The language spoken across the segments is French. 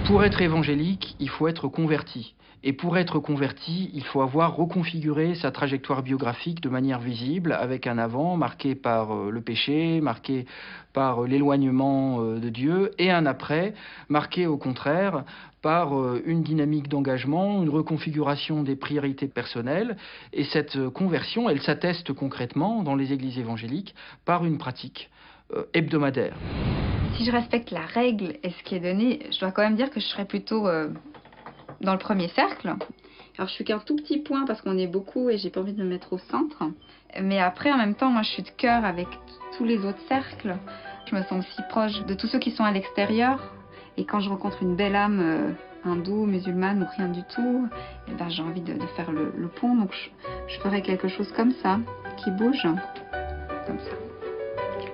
Pour être évangélique, il faut être converti. Et pour être converti, il faut avoir reconfiguré sa trajectoire biographique de manière visible, avec un avant marqué par le péché, marqué par l'éloignement de Dieu, et un après marqué au contraire par une dynamique d'engagement, une reconfiguration des priorités personnelles. Et cette conversion, elle s'atteste concrètement dans les églises évangéliques par une pratique hebdomadaire. Si je respecte la règle et ce qui est donné, je dois quand même dire que je serais plutôt dans le premier cercle. Alors je suis qu'un tout petit point parce qu'on est beaucoup et j'ai pas envie de me mettre au centre. Mais après, en même temps, moi je suis de cœur avec tous les autres cercles. Je me sens aussi proche de tous ceux qui sont à l'extérieur. Et quand je rencontre une belle âme hindoue, musulmane ou rien du tout, eh ben, j'ai envie de faire le pont. Donc je ferais quelque chose comme ça, qui bouge. Comme ça.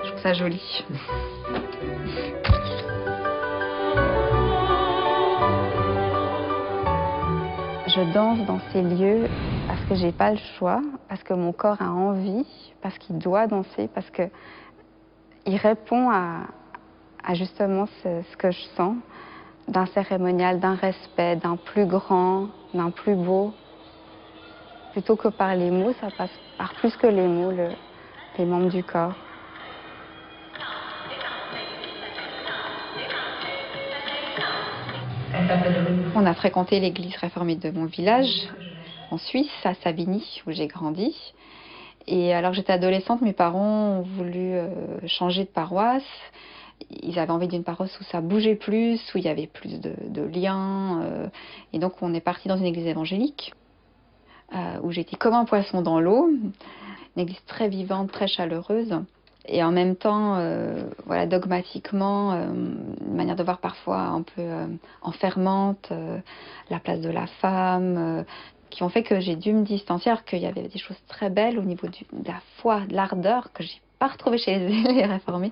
Je trouve ça joli. Je danse dans ces lieux parce que j'ai pas le choix, parce que mon corps a envie, parce qu'il doit danser, parce que il répond à justement ce que je sens, d'un cérémonial, d'un respect, d'un plus grand, d'un plus beau. Plutôt que par les mots, ça passe par plus que les mots, les membres du corps. On a fréquenté l'église réformée de mon village, en Suisse, à Savigny, où j'ai grandi. Et alors que j'étais adolescente, mes parents ont voulu changer de paroisse. Ils avaient envie d'une paroisse où ça bougeait plus, où il y avait plus de liens. Et donc on est parti dans une église évangélique, où j'étais comme un poisson dans l'eau. Une église très vivante, très chaleureuse. Et en même temps, voilà, dogmatiquement, une manière de voir parfois un peu enfermante, la place de la femme, qui ont fait que j'ai dû me distancier, alors qu'il y avait des choses très belles au niveau de la foi, de l'ardeur, que j'ai pas retrouvée chez les réformés.